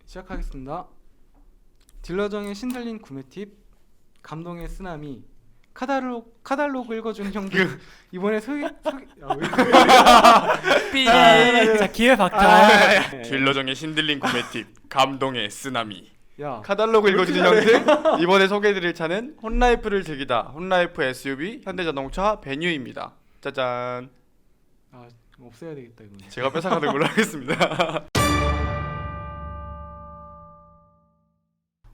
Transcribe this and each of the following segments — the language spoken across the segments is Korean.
시작하겠습니다. 딜러정의 신들린 구매 팁, 감동의 쓰나미, 카달로그 읽어주는 형들. 이번에 자, 기회 박탈. 딜러정의 신들린 구매 팁, 감동의 쓰나미. 야, 카달로그 읽어주는 형들. 이번에 소개해드릴 차는 혼라이프를 즐기다 혼라이프 SUV 현대자동차 베뉴입니다. 짜잔. 없애야 되겠다 이거. 제가 뺏어가는 걸로 하겠습니다.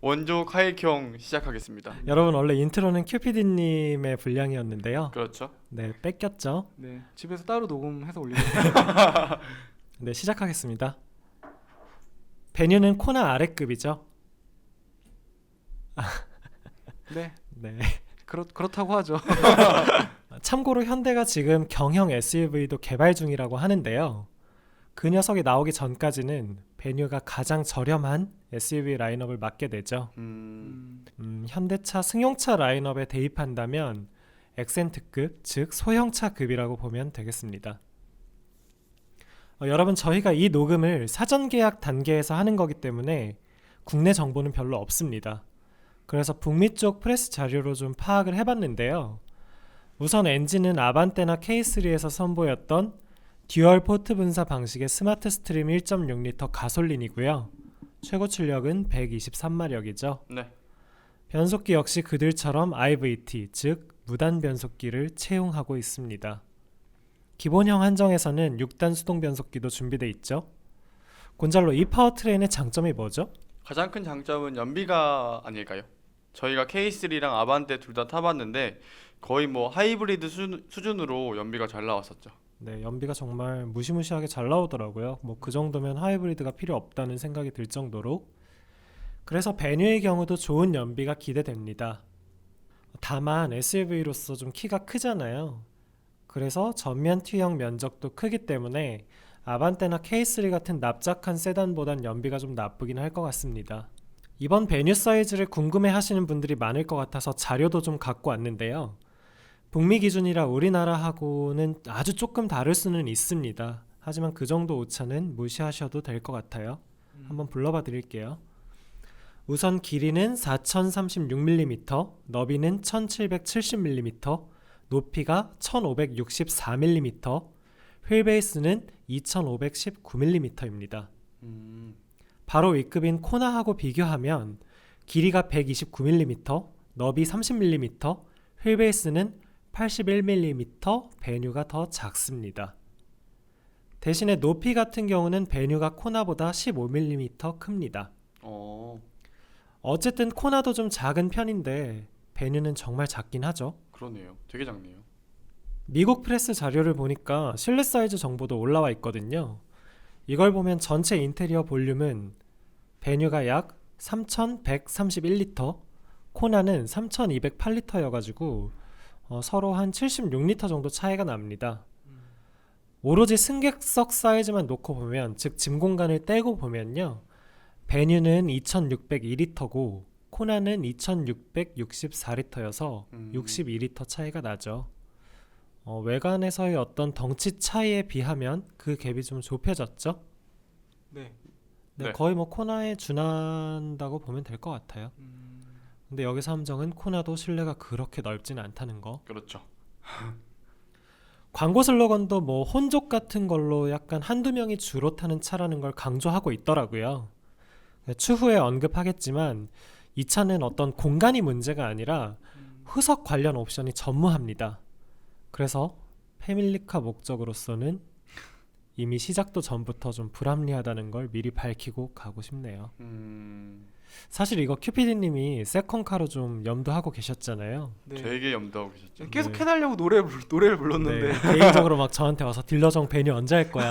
원조 카이형 시작하겠습니다. 여러분, 원래 인트로는 큐피디님의 분량이었는데요. 그렇죠. 네, 뺏겼죠. 네, 집에서 따로 녹음해서 올리고. 네, 시작하겠습니다. 베뉴는 코나 아래급이죠. 네, 네. 그렇다고 하죠. 참고로 현대가 지금 경형 SUV도 개발 중이라고 하는데요. 그 녀석이 나오기 전까지는 베뉴가 가장 저렴한 SUV 라인업을 맡게 되죠. 현대차 승용차 라인업에 대입한다면 액센트급, 즉 소형차급이라고 보면 되겠습니다. 여러분, 저희가 이 녹음을 사전 계약 단계에서 하는 거기 때문에 국내 정보는 별로 없습니다. 그래서 북미 쪽 프레스 자료로 좀 파악을 해봤는데요. 우선 엔진은 아반떼나 K3에서 선보였던 듀얼 포트 분사 방식의 스마트 스트림 1.6L 가솔린이고요. 최고 출력은 123마력이죠. 네. 변속기 역시 그들처럼 IVT, 즉 무단 변속기를 채용하고 있습니다. 기본형 한정에서는 6단 수동 변속기도 준비되어 있죠. 곤잘로, 이 파워트레인의 장점이 뭐죠? 가장 큰 장점은 연비가 아닐까요? 저희가 K3랑 아반떼 둘 다 타봤는데 거의 뭐 하이브리드 수준으로 연비가 잘 나왔었죠. 네, 연비가 정말 무시무시하게 잘 나오더라고요. 뭐 그 정도면 하이브리드가 필요 없다는 생각이 들 정도로. 그래서 베뉴의 경우도 좋은 연비가 기대됩니다. 다만 SUV로서 좀 키가 크잖아요. 그래서 전면 T형 면적도 크기 때문에 아반떼나 K3 같은 납작한 세단보단 연비가 좀 나쁘긴 할 것 같습니다. 이번 베뉴 사이즈를 궁금해 하시는 분들이 많을 것 같아서 자료도 좀 갖고 왔는데요. 북미 기준이라 우리나라하고는 아주 조금 다를 수는 있습니다. 하지만 그 정도 오차는 무시하셔도 될 것 같아요. 한번 불러봐 드릴게요. 우선 길이는 4036mm, 너비는 1770mm, 높이가 1564mm, 휠베이스는 2519mm입니다. 바로 윗급인 코나하고 비교하면 길이가 129mm, 너비 30mm, 휠베이스는 81mm 베뉴가 더 작습니다. 대신에 높이 같은 경우는 베뉴가 코나보다 15mm 큽니다. 어쨌든 코나도 좀 작은 편인데 베뉴는 정말 작긴 하죠. 그러네요. 되게 작네요. 미국 프레스 자료를 보니까 실내 사이즈 정보도 올라와 있거든요. 이걸 보면 전체 인테리어 볼륨은 베뉴가 약 3131리터, 코나는 3208리터여가지고 서로 한 76리터 정도 차이가 납니다. 오로지 승객석 사이즈만 놓고 보면, 즉 짐 공간을 떼고 보면요, 베뉴는 2602리터고 코나는 2664리터여서 62리터 차이가 나죠. 외관에서의 어떤 덩치 차이에 비하면 그 갭이 좀 좁혀졌죠. 네. 네, 네. 거의 뭐 코나에 준한다고 보면 될 것 같아요. 근데 여기서 함정은 코나도 실내가 그렇게 넓진 않다는 거. 그렇죠. 광고 슬로건도 뭐 혼족 같은 걸로 약간 한두 명이 주로 타는 차라는 걸 강조하고 있더라고요. 추후에 언급하겠지만 이 차는 어떤 공간이 문제가 아니라 후석 관련 옵션이 전무합니다. 그래서 패밀리카 목적으로서는 이미 시작도 전부터 좀 불합리하다는 걸 미리 밝히고 가고 싶네요. 사실 이거 큐피디님이 세컨카로 좀 염두하고 계셨잖아요. 네. 되게 염두하고 계셨죠. 계속 네. 해달라고 노래를 불렀는데. 네, 개인적으로 막 저한테 와서 딜러정 베뉴 언제 할 거야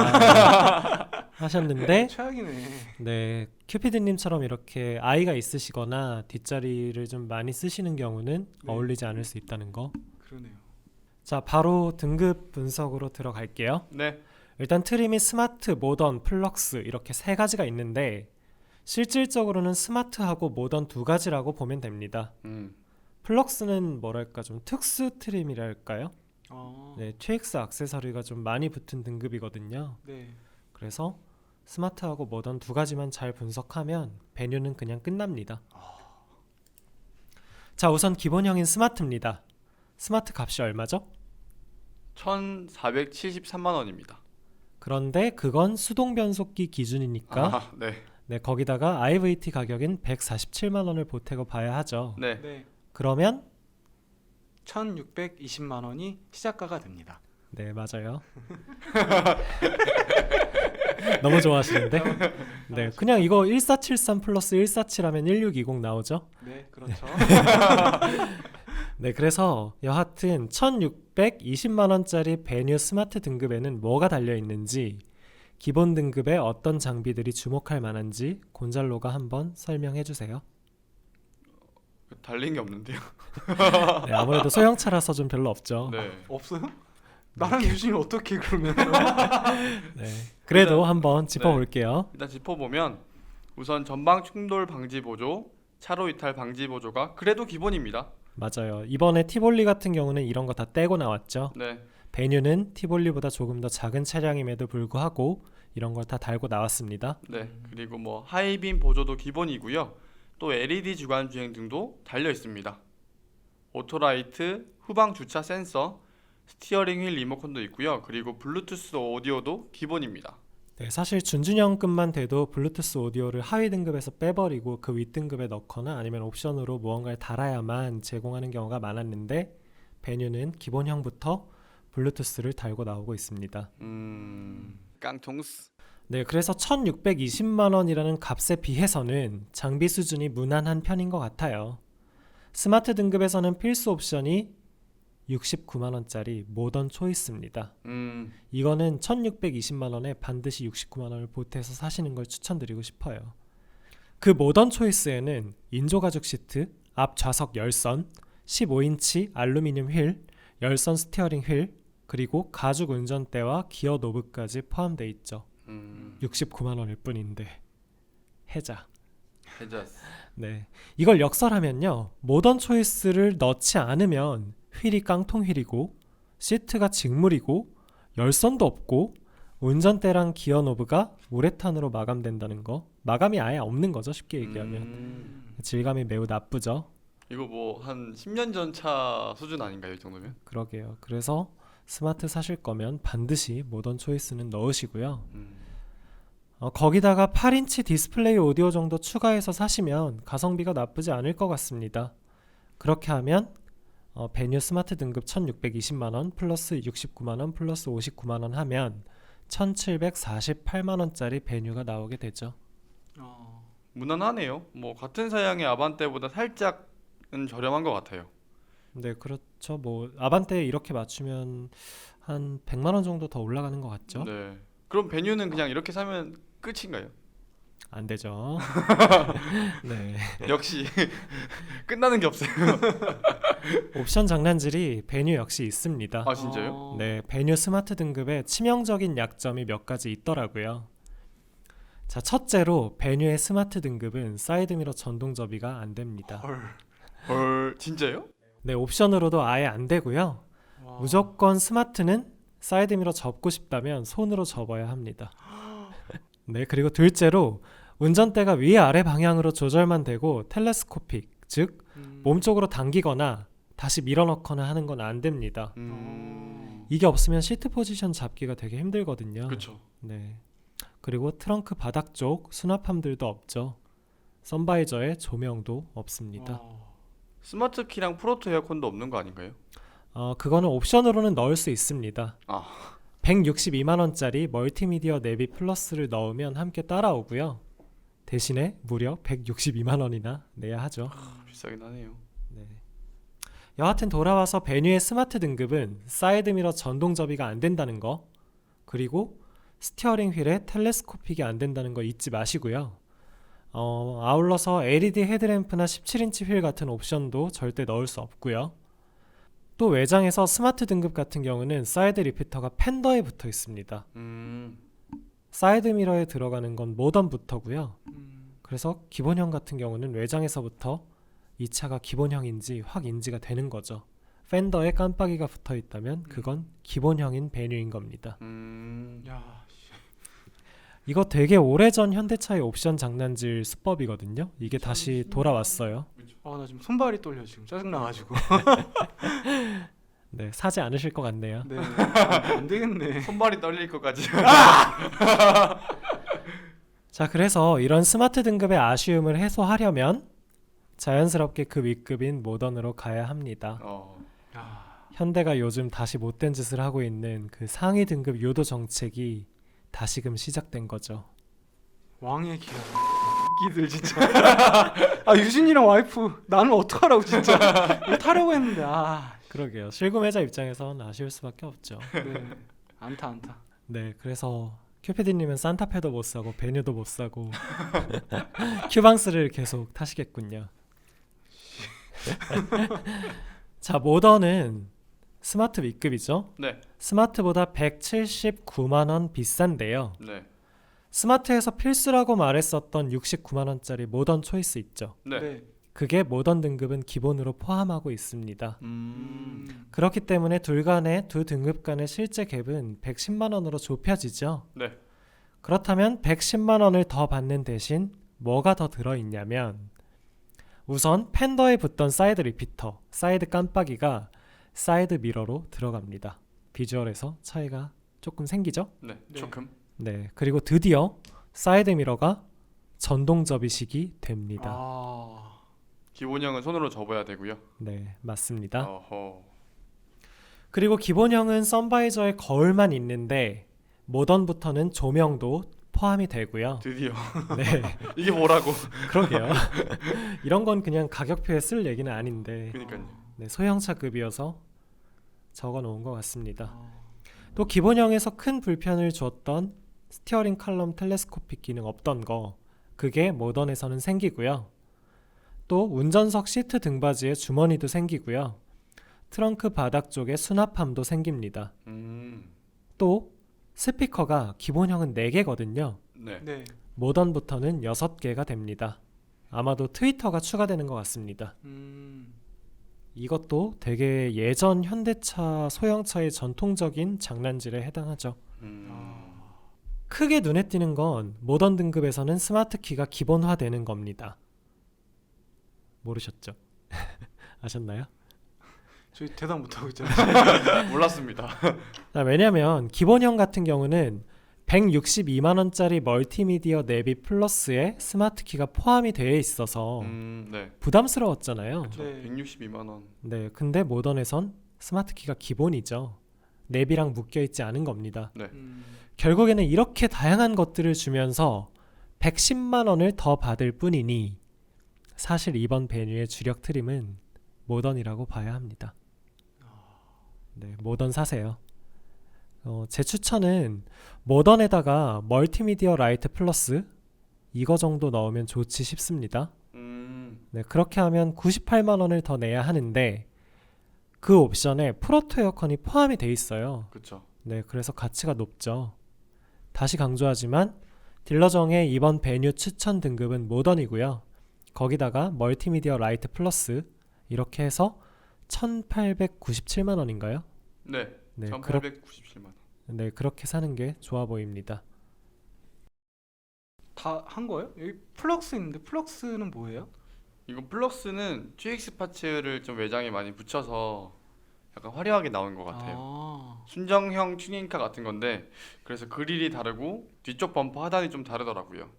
하셨는데, 최악이네. 네, 큐피디님처럼 이렇게 아이가 있으시거나 뒷자리를 좀 많이 쓰시는 경우는 네. 어울리지 않을 수 있다는 거. 그러네요. 자, 바로 등급 분석으로 들어갈게요. 네. 일단 트림이 스마트, 모던, 플럭스 이렇게 세 가지가 있는데 실질적으로는 스마트하고 모던 두 가지라고 보면 됩니다. 플럭스는 뭐랄까 좀 특수 트림이랄까요? 네, TX 액세서리가 좀 많이 붙은 등급이거든요. 네. 그래서 스마트하고 모던 두 가지만 잘 분석하면 베뉴는 그냥 끝납니다. 자, 우선 기본형인 스마트입니다. 스마트 값이 얼마죠? 1,473만 원입니다. 그런데 그건 수동 변속기 기준이니까 아, 네. 네, 거기다가 IVT 가격인 147만 원을 보태고 봐야 하죠. 네. 네. 그러면 1,620만 원이 시작가가 됩니다. 네, 맞아요. 너무 좋아하시는데? 네, 그냥 이거 1473 플러스 147하면 1620 나오죠? 네, 그렇죠. 네, 그래서 여하튼 1620만 원짜리 베뉴 스마트 등급에는 뭐가 달려 있는지, 기본 등급에 어떤 장비들이 주목할 만한지 곤잘로가 한번 설명해 주세요. 달린 게 없는데요. 네, 아무래도 소형차라서 좀 별로 없죠. 네. 없어요? 나랑 유진이 어떻게 그러면? 네, 그래도 일단- 한번 짚어볼게요. 일단 짚어보면 우선 전방 충돌 방지 보조, 차로 이탈 방지 보조가 그래도 기본입니다. 맞아요. 이번에 티볼리 같은 경우는 이런 거 다 떼고 나왔죠. 네. 베뉴는 티볼리보다 조금 더 작은 차량임에도 불구하고 이런 걸 다 달고 나왔습니다. 네. 그리고 뭐 하이빔 보조도 기본이고요. 또 LED 주간 주행 등도 달려 있습니다. 오토라이트, 후방 주차 센서, 스티어링 휠 리모컨도 있고요. 그리고 블루투스 오디오도 기본입니다. 네, 사실 준준형급만 돼도 블루투스 오디오를 하위 등급에서 빼버리고 그 윗 등급에 넣거나 아니면 옵션으로 무언가를 달아야만 제공하는 경우가 많았는데 베뉴는 기본형부터 블루투스를 달고 나오고 있습니다. 깡통스. 네, 그래서 1620만 원이라는 값에 비해서는 장비 수준이 무난한 편인 것 같아요. 스마트 등급에서는 필수 옵션이 69만 원짜리 모던 초이스입니다. 이거는 1620만 원에 반드시 69만 원을 보태서 사시는 걸 추천드리고 싶어요. 그 모던 초이스에는 인조 가죽 시트, 앞 좌석 열선, 15인치 알루미늄 휠, 열선 스티어링 휠, 그리고 가죽 운전대와 기어 노브까지 포함되어 있죠. 69만 원일 뿐인데 해자. 해자스. 네, 이걸 역설하면요, 모던 초이스를 넣지 않으면 휠이 깡통 휠이고 시트가 직물이고 열선도 없고 운전대랑 기어 노브가 우레탄으로 마감된다는 거. 마감이 아예 없는 거죠, 쉽게 얘기하면. 질감이 매우 나쁘죠. 이거 뭐 한 10년 전 차 수준 아닌가요, 이 정도면? 그러게요. 그래서 스마트 사실 거면 반드시 모던 초이스는 넣으시고요. 거기다가 8인치 디스플레이 오디오 정도 추가해서 사시면 가성비가 나쁘지 않을 것 같습니다. 그렇게 하면 베뉴 스마트 등급 1620만원 플러스 69만원 플러스 59만원 하면 1748만원짜리 베뉴가 나오게 되죠. 무난하네요. 뭐 같은 사양의 아반떼보다 살짝은 저렴한 것 같아요. 네, 그렇죠. 뭐 아반떼 이렇게 맞추면 한 100만원 정도 더 올라가는 것 같죠? 네. 그럼 베뉴는 그냥 이렇게 사면 끝인가요? 안 되죠. 네. 역시 끝나는 게 없어요. 옵션 장난질이 베뉴 역시 있습니다. 아 진짜요? 네, 베뉴 스마트 등급에 치명적인 약점이 몇 가지 있더라고요. 자, 첫째로 베뉴의 스마트 등급은 사이드미러 전동 접이가 안 됩니다. 헐 진짜요? 네, 옵션으로도 아예 안 되고요. 무조건 스마트는 사이드미러 접고 싶다면 손으로 접어야 합니다. 네, 그리고 둘째로 운전대가 위아래 방향으로 조절만 되고 텔레스코픽, 즉 몸쪽으로 당기거나 다시 밀어넣거나 하는 건 안 됩니다. 이게 없으면 시트 포지션 잡기가 되게 힘들거든요. 그렇죠. 네. 그리고 트렁크 바닥 쪽 수납함들도 없죠. 선바이저에 조명도 없습니다. 스마트 키랑 프로토 에어컨도 없는 거 아닌가요? 그거는 옵션으로는 넣을 수 있습니다. 162만 원짜리 멀티미디어 내비 플러스를 넣으면 함께 따라오고요. 대신에 무려 162만 원이나 내야 하죠. 비싸긴 하네요. 네. 여하튼 돌아와서 베뉴의 스마트 등급은 사이드미러 전동 접이가 안 된다는 거, 그리고 스티어링 휠에 텔레스코픽이 안 된다는 거 잊지 마시고요. 아울러서 LED 헤드램프나 17인치 휠 같은 옵션도 절대 넣을 수 없고요. 또 외장에서 스마트 등급 같은 경우는 사이드 리피터가 팬더에 붙어 있습니다. 사이드 미러에 들어가는 건 모던부터고요. 그래서 기본형 같은 경우는 외장에서부터 이 차가 기본형인지 확 인지가 되는 거죠. 팬더에 깜빡이가 붙어 있다면 그건 기본형인 베뉴인 겁니다. 야, 이거 되게 오래전 현대차의 옵션 장난질 수법이거든요. 이게 다시 돌아왔어요. 나 지금 손발이 떨려 지금 짜증나가지고. 네, 사지 않으실 것 같네요. 네. 안 되겠네. 손발이 떨릴 것까지. 자, 그래서 이런 스마트 등급의 아쉬움을 해소하려면 자연스럽게 그 윗급인 모던으로 가야 합니다. 현대가 요즘 다시 못된 짓을 하고 있는 그 상위 등급 요도 정책이 다시금 시작된 거죠. 왕의 기라. 끼들 진짜. 유진이랑 와이프 나는 어떡하라고 진짜. 이거 타려고 했는데 그러게요. 실구매자 입장에선 아쉬울 수밖에 없죠. 네. 안타. 네, 그래서 큐피디님은 산타페도 못 사고 베뉴도 못 사고 큐방스를 계속 타시겠군요. 자, 모던은 스마트 윗급이죠. 네. 스마트보다 179만 원 비싼데요. 네. 스마트에서 필수라고 말했었던 69만 원짜리 모던 초이스 있죠. 네. 그게 모던 등급은 기본으로 포함하고 있습니다. 음. 그렇기 때문에 둘 간의 두 등급 간의 실제 갭은 110만 원으로 좁혀지죠. 네. 그렇다면 110만 원을 더 받는 대신 뭐가 더 들어있냐면 우선 팬더에 붙던 사이드 리피터, 사이드 깜빡이가 사이드 미러로 들어갑니다. 비주얼에서 차이가 조금 생기죠? 네. 네. 조금. 네, 그리고 드디어 사이드 미러가 전동 접이식이 됩니다. 기본형은 손으로 접어야 되고요. 네, 맞습니다. 어허. 그리고 기본형은 선바이저에 거울만 있는데 모던부터는 조명도 포함이 되고요. 드디어. 네, 이게 뭐라고? 그러게요. 이런 건 그냥 가격표에 쓸 얘기는 아닌데 그러니까요. 네, 소형차급이어서 적어놓은 것 같습니다. 또 기본형에서 큰 불편을 주었던 스티어링 칼럼 텔레스코픽 기능 없던 거 그게 모던에서는 생기고요. 또 운전석 시트 등받이에 주머니도 생기고요. 트렁크 바닥 쪽에 수납함도 생깁니다. 또 스피커가 기본형은 4개거든요. 네. 네. 모던부터는 6개가 됩니다. 아마도 트위터가 추가되는 것 같습니다. 이것도 되게 예전 현대차 소형차의 전통적인 장난질에 해당하죠. 크게 눈에 띄는 건 모던 등급에서는 스마트 키가 기본화되는 겁니다. 모르셨죠? 아셨나요? 저희 대답 못하고 있잖아요. 몰랐습니다. 왜냐면 기본형 같은 경우는 162만 원짜리 멀티미디어 내비 플러스에 스마트 키가 포함이 되어 있어서 네. 부담스러웠잖아요. 네. 162만 원. 네, 근데 모던에선 스마트 키가 기본이죠. 내비랑 묶여 있지 않은 겁니다. 네. 결국에는 이렇게 다양한 것들을 주면서 110만 원을 더 받을 뿐이니 사실 이번 베뉴의 주력 트림은 모던이라고 봐야 합니다. 네, 모던 사세요. 제 추천은 모던에다가 멀티미디어 라이트 플러스 이거 정도 넣으면 좋지 싶습니다. 네, 그렇게 하면 98만 원을 더 내야 하는데 그 옵션에 프로토 에어컨이 포함이 돼 있어요. 그렇죠. 네, 그래서 가치가 높죠. 다시 강조하지만 딜러정의 이번 베뉴 추천 등급은 모던이고요. 거기다가 멀티미디어 라이트 플러스 이렇게 해서 1897만 원인가요? 네. 네, 1897만 원. 네, 그렇게 사는 게 좋아 보입니다. 다 한 거예요? 여기 플럭스 있는데 플럭스는 뭐예요? 이거 플럭스는 GX 파츠를 좀 외장에 많이 붙여서 약간 화려하게 나온 것 같아요. 순정형 튜닝카 같은 건데 그래서 그릴이 다르고 뒤쪽 범퍼 하단이 좀 다르더라고요.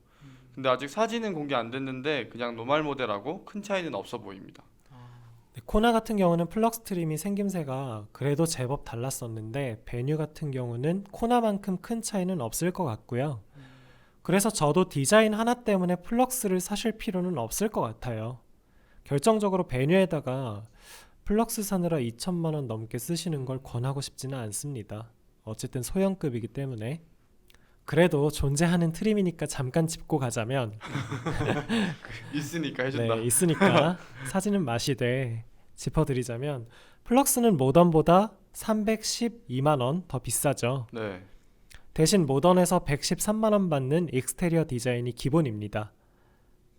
근데 아직 사진은 공개 안 됐는데 그냥 노멀 모델하고 큰 차이는 없어 보입니다. 네, 코나 같은 경우는 플럭스 트림이 생김새가 그래도 제법 달랐었는데 베뉴 같은 경우는 코나만큼 큰 차이는 없을 것 같고요. 그래서 저도 디자인 하나 때문에 플럭스를 사실 필요는 없을 것 같아요. 결정적으로 베뉴에다가 플럭스 사느라 2천만 원 넘게 쓰시는 걸 권하고 싶지는 않습니다. 어쨌든 소형급이기 때문에. 그래도 존재하는 트림이니까 잠깐 짚고 가자면 있으니까 해준다. 네, 있으니까 사진은 마시되 짚어드리자면 플럭스는 모던보다 312만 원 더 비싸죠. 네. 대신 모던에서 113만 원 받는 익스테리어 디자인이 기본입니다.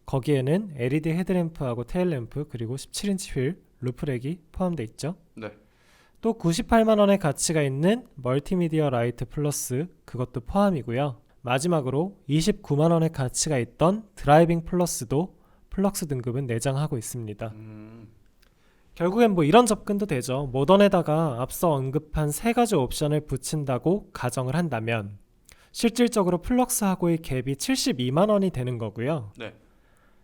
거기에는 LED 헤드램프하고 테일램프 그리고 17인치 휠, 루프렉이 포함되어 있죠. 네. 또 98만 원의 가치가 있는 멀티미디어 라이트 플러스 그것도 포함이고요. 마지막으로 29만 원의 가치가 있던 드라이빙 플러스도 플럭스 등급은 내장하고 있습니다. 결국엔 뭐 이런 접근도 되죠. 모던에다가 앞서 언급한 세 가지 옵션을 붙인다고 가정을 한다면 실질적으로 플럭스하고의 갭이 72만 원이 되는 거고요. 네.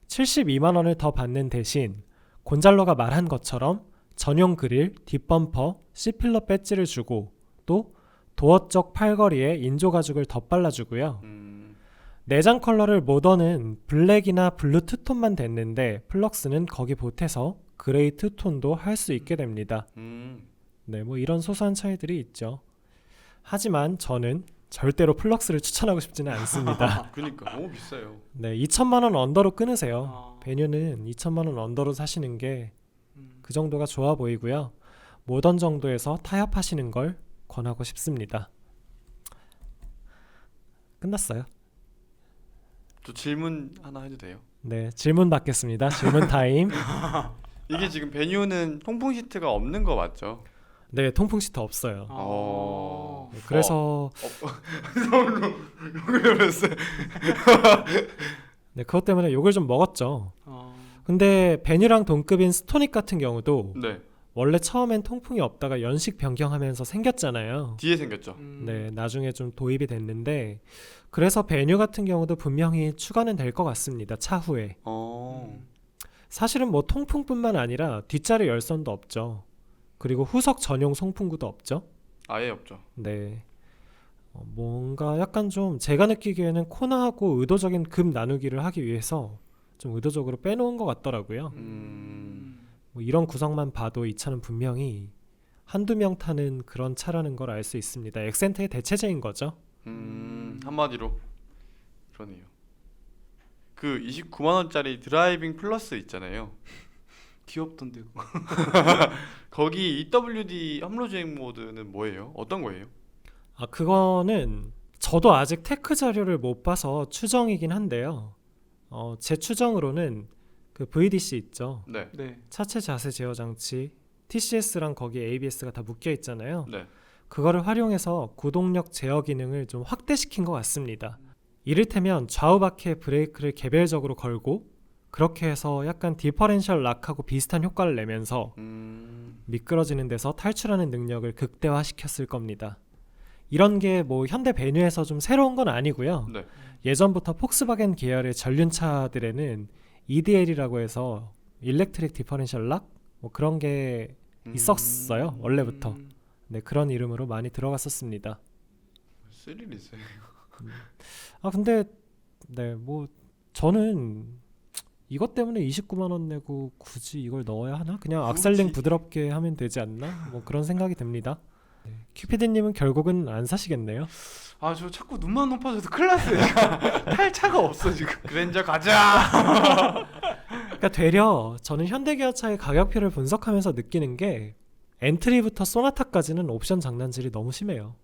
72만 원을 더 받는 대신 곤잘로가 말한 것처럼 전용 그릴, 뒷범퍼, C필러 배지를 주고 또 도어 쪽 팔걸이에 인조 가죽을 더 발라주고요. 내장 컬러를 모던은 블랙이나 블루 투톤만 됐는데 플럭스는 거기 보태서 그레이 투톤도 할 수 있게 됩니다. 네, 뭐 이런 소소한 차이들이 있죠. 하지만 저는 절대로 플럭스를 추천하고 싶지는 않습니다. 그니까 너무 비싸요. 네, 2천만 원 언더로 끊으세요. 아. 베뉴는 2천만 원 언더로 사시는 게 그 정도가 좋아 보이고요. 모던 정도에서 타협하시는 걸 권하고 싶습니다. 끝났어요. 저 질문 하나 해도 돼요? 네, 질문 받겠습니다. 질문 타임. 이게 지금 베뉴는 통풍 시트가 없는 거 맞죠? 네, 통풍 시트 없어요. 아. 네, 그래서 욕을 해버렸어요. 네, 그것 때문에 욕을 좀 먹었죠. 아. 근데 베뉴랑 동급인 스토닉 같은 경우도 네. 원래 처음엔 통풍이 없다가 연식 변경하면서 생겼잖아요. 뒤에 생겼죠. 네, 나중에 좀 도입이 됐는데 그래서 베뉴 같은 경우도 분명히 추가는 될 것 같습니다. 차후에. 사실은 뭐 통풍뿐만 아니라 뒷자리 열선도 없죠. 그리고 후석 전용 송풍구도 없죠. 아예 없죠. 네. 뭔가 약간 좀 제가 느끼기에는 코나하고 의도적인 급 나누기를 하기 위해서 좀 의도적으로 빼놓은 것 같더라고요. 뭐 이런 구성만 봐도 이 차는 분명히 한두 명 타는 그런 차라는 걸 알 수 있습니다. 엑센트의 대체제인 거죠. 한마디로 그러네요. 그 29만 원짜리 드라이빙 플러스 있잖아요. 귀엽던데 그거. 거기 EWD 함로주행 모드는 뭐예요? 어떤 거예요? 아, 그거는 저도 아직 테크 자료를 못 봐서 추정이긴 한데요. 제 추정으로는 그 VDC 있죠. 네. 네. 차체 자세 제어 장치, TCS랑 거기 ABS가 다 묶여 있잖아요. 네. 그거를 활용해서 구동력 제어 기능을 좀 확대시킨 것 같습니다. 이를테면 좌우 바퀴에 브레이크를 개별적으로 걸고 그렇게 해서 약간 디퍼렌셜 락하고 비슷한 효과를 내면서 미끄러지는 데서 탈출하는 능력을 극대화시켰을 겁니다. 이런 게 뭐 현대 베뉴에서 좀 새로운 건 아니고요. 네. 예전부터 폭스바겐 계열의 전륜차들에는 EDL이라고 해서 일렉트릭 디퍼렌셜 락? 뭐 그런 게 있었어요. 원래부터. 네, 그런 이름으로 많이 들어갔었습니다. 쓸일 있어요. 아, 근데 네, 뭐 저는 이것 때문에 29만 원 내고 굳이 이걸 넣어야 하나? 그냥 악셀링 부드럽게 하면 되지 않나? 뭐 그런 생각이 듭니다. 네, 큐피디님은 결국은 안 사시겠네요. 아, 저 자꾸 눈만 높아져도 큰일 났어요. 탈 차가 없어 지금. 그랜저 가자. 그러니까 되려 저는 현대기아차의 가격표를 분석하면서 느끼는 게 엔트리부터 소나타까지는 옵션 장난질이 너무 심해요.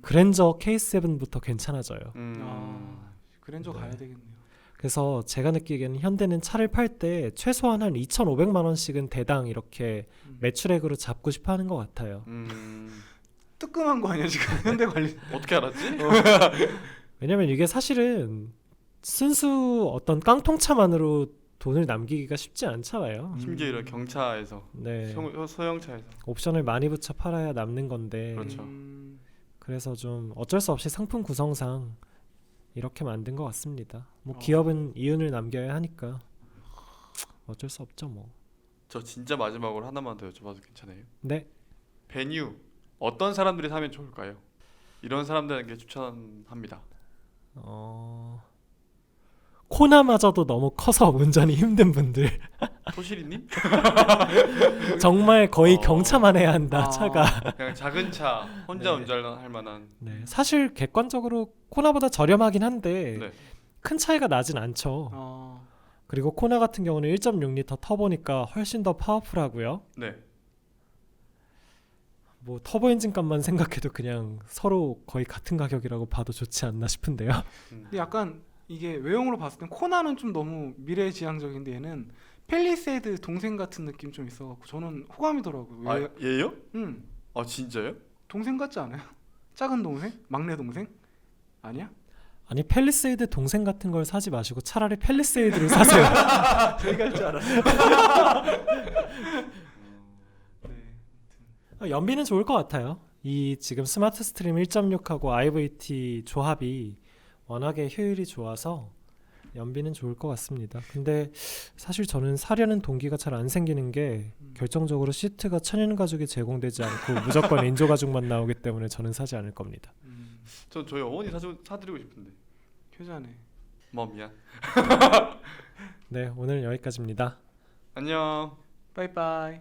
그랜저 K7부터 괜찮아져요. 아, 그랜저 네. 가야 되겠네요. 그래서 제가 느끼기에는 현대는 차를 팔 때 최소한 한 2,500만 원씩은 대당 이렇게 매출액으로 잡고 싶어 하는 것 같아요. 뜨끔한 거 아니야 지금 현대 관리. 어떻게 알았지? 왜냐면 이게 사실은 순수 어떤 깡통차만으로 돈을 남기기가 쉽지 않잖아요. 심지어 이런 경차에서 네, 소형차에서 옵션을 많이 붙여 팔아야 남는 건데 그렇죠. 그래서 좀 어쩔 수 없이 상품 구성상 이렇게 만든 것 같습니다. 뭐 어. 기업은 이윤을 남겨야 하니까 어쩔 수 없죠 뭐. 저 진짜 마지막으로 하나만 더 여쭤봐도 괜찮아요? 네, 베뉴 어떤 사람들이 사면 좋을까요? 이런 사람들에게 추천합니다. 코나마저도 너무 커서 운전이 힘든 분들 토시리님? 정말 거의 어. 경차만 해야 한다 아. 차가. 그냥 작은 차 혼자 네. 운전할 만한. 네, 사실 객관적으로 코나보다 저렴하긴 한데 네. 큰 차이가 나진 않죠. 그리고 코나 같은 경우는 1.6L 터보니까 훨씬 더 파워풀하고요. 네. 뭐 터보 엔진 값만 생각해도 그냥 서로 거의 같은 가격이라고 봐도 좋지 않나 싶은데요. 근데 약간 이게 외형으로 봤을 땐 코나는 좀 너무 미래지향적인데 얘는 펠리세이드 동생 같은 느낌 좀 있어갖고 저는 호감이더라고요. 아 얘요? 응, 아 진짜요? 동생 같지 않아요? 작은 동생? 막내 동생? 아니야? 아니 팰리세이드 동생 같은 걸 사지 마시고 차라리 팰리세이드를 사세요. 저희가 할 줄 알았어요. 네. 연비는 좋을 것 같아요. 이 지금 스마트 스트림 1.6하고 IVT 조합이 워낙에 효율이 좋아서 연비는 좋을 것 같습니다. 근데 사실 저는 사려는 동기가 잘 안 생기는 게 결정적으로 시트가 천연 가죽이 제공되지 않고 무조건 인조 가죽만 나오기 때문에 저는 사지 않을 겁니다. 전 저희 어머니 사드리고 싶은데. 효자네. 뭐 미안. 네, 오늘 여기까지입니다. 안녕. 빠이빠이.